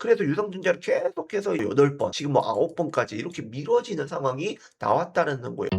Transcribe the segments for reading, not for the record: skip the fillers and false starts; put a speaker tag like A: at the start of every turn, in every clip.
A: 그래서 유상증자를 계속해서 8번 지금 뭐 9번까지 이렇게 미뤄지는 상황이 나왔다라는 거예요.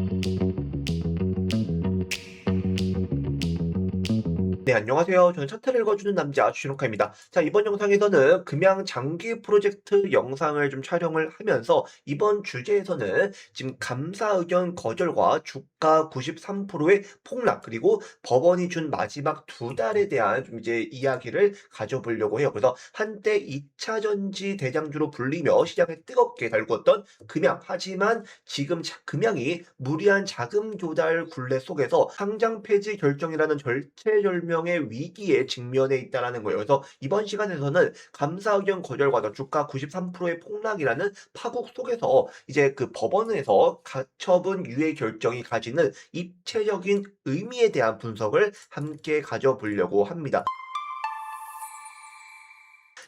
A: 네, 안녕하세요. 저는 차트를 읽어주는 남자 주진욱입니다. 자, 이번 영상에서는 금양 장기 프로젝트 영상을 좀 촬영을 하면서 이번 주제에서는 지금 감사 의견 거절과 주가 93%의 폭락 그리고 법원이 준 마지막 2달에 대한 좀 이제 이야기를 가져보려고 해요. 그래서 한때 2차 전지 대장주로 불리며 시장에 뜨겁게 달구었던 금양. 하지만 지금 금양이 무리한 자금 조달 굴레 속에서 상장 폐지 결정이라는 절체절명의 위기에 직면해 있다라는 거예요. 그래서 이번 시간에서는 감사 의견 거절과 주가 93%의 폭락이라는 파국 속에서 이제 그 법원에서 가처분 유예 결정이 가지는 입체적인 의미에 대한 분석을 함께 가져보려고 합니다.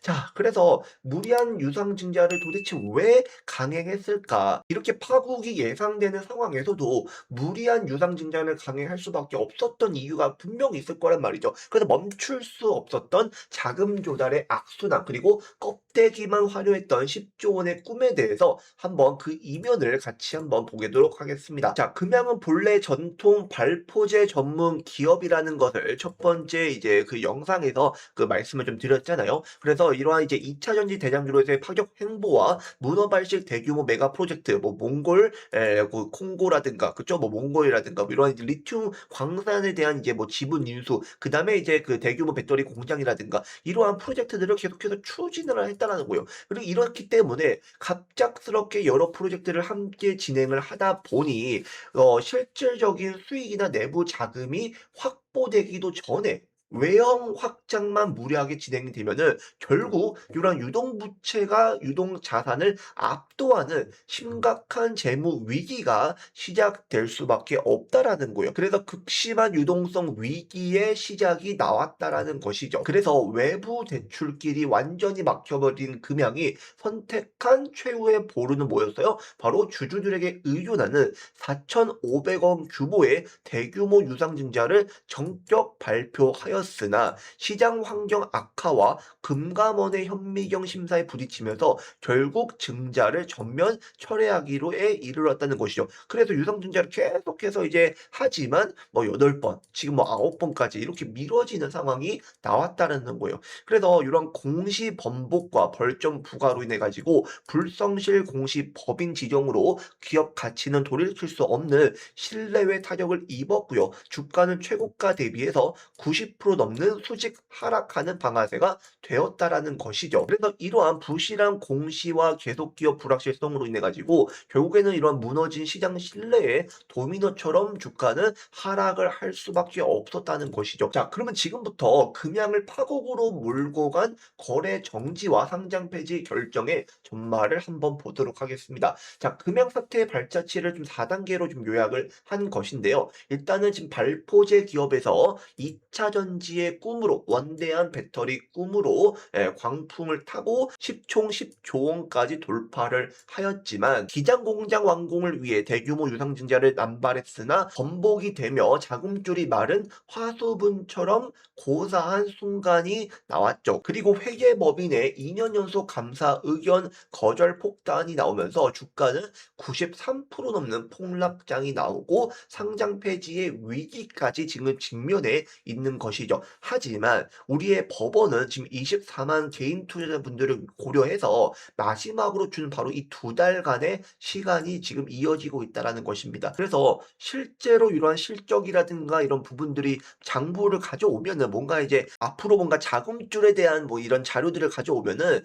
A: 자, 그래서 무리한 유상증자를 도대체 왜 강행했을까? 이렇게 파국이 예상되는 상황에서도 무리한 유상증자를 강행할 수밖에 없었던 이유가 분명히 있을 거란 말이죠. 그래서 멈출 수 없었던 자금 조달의 악순환, 그리고 껍데기만 화려했던 10조 원의 꿈에 대해서 한번 그 이면을 같이 한번 보도록 하겠습니다. 자, 금양은 본래 전통 발포제 전문 기업이라는 것을 첫 번째 이제 그 영상에서 그 말씀을 좀 드렸잖아요. 그래서 이러한 이제 2차 전지 대장주로서의 파격 행보와 문어 발식 대규모 메가 프로젝트, 뭐 몽골, 그 콩고라든가, 그쵸? 뭐 몽골이라든가, 뭐 이런 이제 리튬 광산에 대한 이제 뭐 지분 인수, 그 다음에 이제 그 대규모 배터리 공장이라든가, 이러한 프로젝트들을 계속해서 추진을 했다라는 거예요. 그리고 이렇기 때문에 갑작스럽게 여러 프로젝트를 함께 진행을 하다 보니, 실질적인 수익이나 내부 자금이 확보되기도 전에 외형 확장만 무리하게 진행이 되면은 결국 이런 유동부채가 유동자산을 압도하는 심각한 재무 위기가 시작될 수밖에 없다라는 거예요. 그래서 극심한 유동성 위기의 시작이 나왔다라는 것이죠. 그래서 외부 대출길이 완전히 막혀버린 금양이 선택한 최후의 보루는 뭐였어요? 바로 주주들에게 의존하는 4,500억 규모의 대규모 유상증자를 정격 발표하였으나 시장 환경 악화와 금감원의 현미경 심사에 부딪히면서 결국 증자를 전면 철회하기로에 이르렀다는 것이죠. 그래서 유상증자를 계속해서 이제 하지만 뭐 8번, 지금 뭐 9번까지 이렇게 미뤄지는 상황이 나왔다는 거예요. 그래서 이런 공시 번복과 벌점 부과로 인해 가지고 불성실 공시 법인 지정으로 기업 가치는 돌이킬 수 없는 신뢰에 타격을 입었고요. 주가는 최고가 대비해서 90% 넘는 수직 하락하는 방아쇠가 되었다라는 것이죠. 그래서 이러한 부실한 공시와 계속 기업 불확실성으로 인해 가지고 결국에는 이러한 무너진 시장 신뢰에 도미노처럼 주가는 하락을 할 수밖에 없었다는 것이죠. 자, 그러면 지금부터 금양을 파국으로 몰고 간 거래 정지와 상장 폐지 결정의 전말을 한번 보도록 하겠습니다. 자, 금양 사태의 발자취를 좀 4단계로 좀 요약을 한 것인데요. 일단은 지금 발포제 기업에서 2차 전지의 꿈으로 원대한 배터리 꿈으로 광풍을 타고 총 10조 원까지 돌파를 하였지만 기장 공장 완공을 위해 대규모 유상증자를 남발했으나 번복이 되며 자금줄이 마른 화수분처럼 고사한 순간이 나왔죠. 그리고 회계법인의 2년 연속 감사 의견 거절 폭탄이 나오면서 주가는 93% 넘는 폭락장이 나오고 상장 폐지의 위기까지 지금 직면해 있는 것이죠. 하지만 우리의 법원은 지금 24만 개인 투자자분들을 고려해서 마지막으로 준 바로 이 2달간의 시간이 지금 이어지고 있다라는 것입니다. 그래서 실제로 이러한 실적이라든가 이런 부분들이 장부를 가져오면은 뭔가 이제 앞으로 뭔가 자금줄에 대한 뭐 이런 자료들을 가져오면은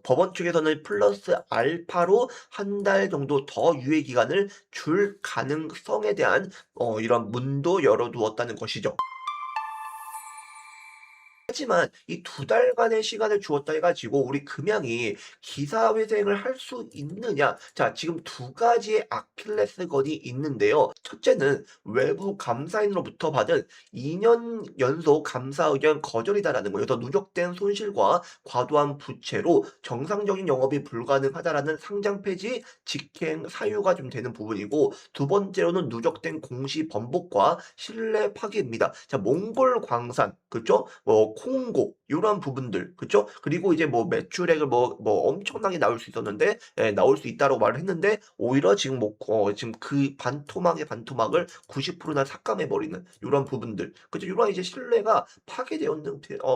A: 법원 측에서는 플러스 알파로 한 달 정도 더 유예 기간을 줄 가능성에 대한 이런 문도 열어두었다는 것이죠. 하지만 이 2달간의 시간을 주었다 해 가지고 우리 금양이 기사회생을 할 수 있느냐? 자, 지금 2가지의 아킬레스건이 있는데요. 첫째는 외부 감사인으로부터 받은 2년 연속 감사 의견 거절이다라는 거예요. 그래서 누적된 손실과 과도한 부채로 정상적인 영업이 불가능하다라는 상장 폐지 직행 사유가 좀 되는 부분이고, 두 번째로는 누적된 공시 번복과 신뢰 파기입니다. 자, 몽골 광산, 그죠? 홍보 요런 부분들 그죠? 그리고 이제 뭐 매출액을 뭐 엄청나게 나올 수 있었는데 예 나올 수 있다라고 말을 했는데 오히려 지금 지금 그 반토막의 반토막을 90%나 삭감해 버리는 요런 부분들 그죠? 요런 이제 신뢰가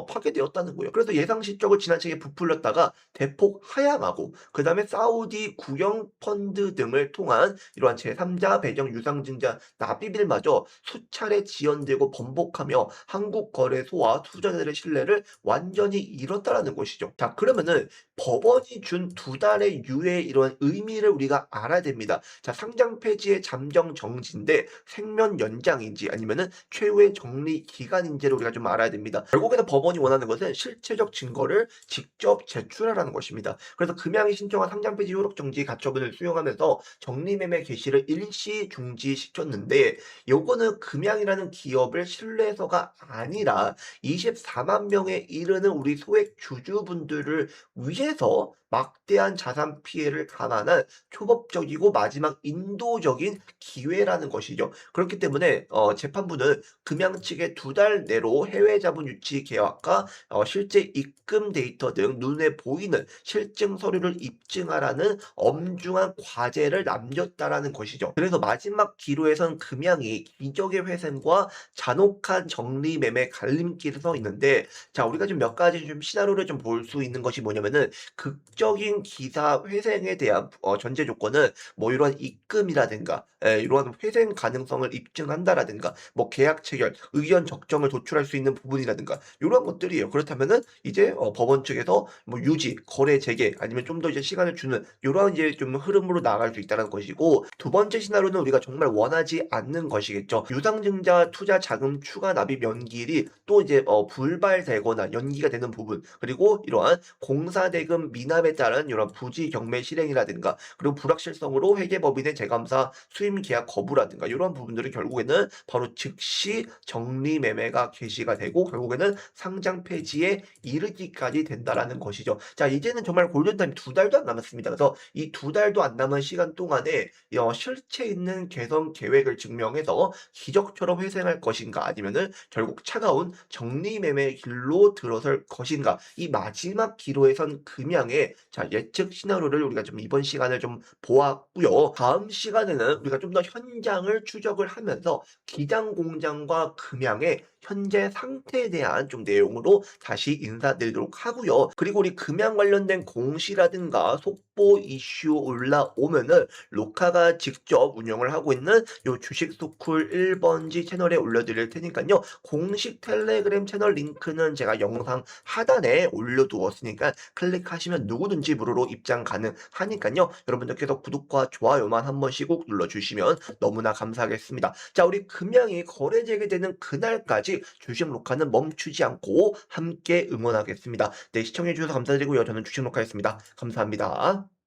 A: 파괴되었다는 거예요. 그래서 예상 실적을 지나치게 부풀렸다가 대폭 하향하고 그다음에 사우디 국영 펀드 등을 통한 이러한 제3자 배경 유상증자 납입일마저 수차례 지연되고 번복하며 한국 거래소와 투자자들의 신뢰를 완전히 잃었다라는 것이죠. 자, 그러면은 법원이 준 2달의 유예 이런 의미를 우리가 알아야 됩니다. 자, 상장 폐지의 잠정 정지인데 생면 연장인지 아니면은 최후의 정리 기간인지를 우리가 좀 알아야 됩니다. 결국에는 법원이 원하는 것은 실체적 증거를 직접 제출하라는 것입니다. 그래서 금양이 신청한 상장 폐지 효력 정지 가처분을 수용하면서 정리매매 개시를 일시 중지시켰는데 요거는 금양이라는 기업을 신뢰해서가 아니라 24만 명에 이르는 우리 소액 주주분들을 위해서 막대한 자산 피해를 감안한 초법적이고 마지막 인도적인 기회라는 것이죠. 그렇기 때문에 재판부는 금양 측에 2달 내로 해외 자본 유치 계획과 실제 입금 데이터 등 눈에 보이는 실증 서류를 입증하라는 엄중한 과제를 남겼다라는 것이죠. 그래서 마지막 기로에선 금양이 기적의 회생과 잔혹한 정리 매매 갈림길에 서 있는데 자 우리가 좀 몇 가지 좀 시나리오를 좀 볼 수 있는 것이 뭐냐면은 극적인 기사 회생에 대한 전제 조건은 뭐 이러한 입금이라든가 이러한 회생 가능성을 입증한다라든가 뭐 계약 체결, 의견 적정을 도출할 수 있는 부분이라든가 요런 것들이에요. 그렇다면은 이제 법원 측에서 뭐 유지, 거래 재개 아니면 좀 더 이제 시간을 주는 요런 이제 좀 흐름으로 나아갈 수 있다는 것이고 두 번째 시나리오는 우리가 정말 원하지 않는 것이겠죠. 유상증자 투자 자금 추가 납입 연기일이 또 이제 불발되거나 연기가 되는 부분 그리고 이러한 공사 대금 미납에 따른 이런 부지 경매 실행이라든가 그리고 불확실성으로 회계법인의 재감사 수임 계약 거부라든가 이런 부분들이 결국에는 바로 즉시 정리 매매가 개시가 되고 결국에는 상장 폐지에 이르기까지 된다라는 것이죠. 자 이제는 정말 골든타임 2달도 안 남았습니다. 그래서 이 2달도 안 남은 시간 동안에 실체 있는 개선 계획을 증명해서 기적처럼 회생할 것인가 아니면은 결국 차가운 정리 매매의 길로 들어설 것인가 이 마지막 기로에선 금양의 자 예측 시나리오를 우리가 좀 이번 시간을 좀 보았고요. 다음 시간에는 우리가 좀 더 현장을 추적을 하면서 기장 공장과 금양의 현재 상태에 대한 좀 내용으로 다시 인사드리도록 하고요. 그리고 우리 금양 관련된 공시라든가 속보 이슈 올라오면은 로카가 직접 운영을 하고 있는 요 주식 스쿨 1번지 채널에 올려드릴 테니까요. 공식 텔레그램 채널 링크는 제가 영상 하단에 올려두었으니까 클릭하시면 누구든지 무료로 입장 가능하니까요. 여러분들께서 구독과 좋아요만 한 번씩 꼭 눌러주시면 너무나 감사하겠습니다. 자, 우리 금양이 거래 재개되는 그날까지 주식 로카는 멈추지 않고 함께 응원하겠습니다. 네, 시청해주셔서 감사드리고요. 저는 주식 로카였습니다. 감사합니다.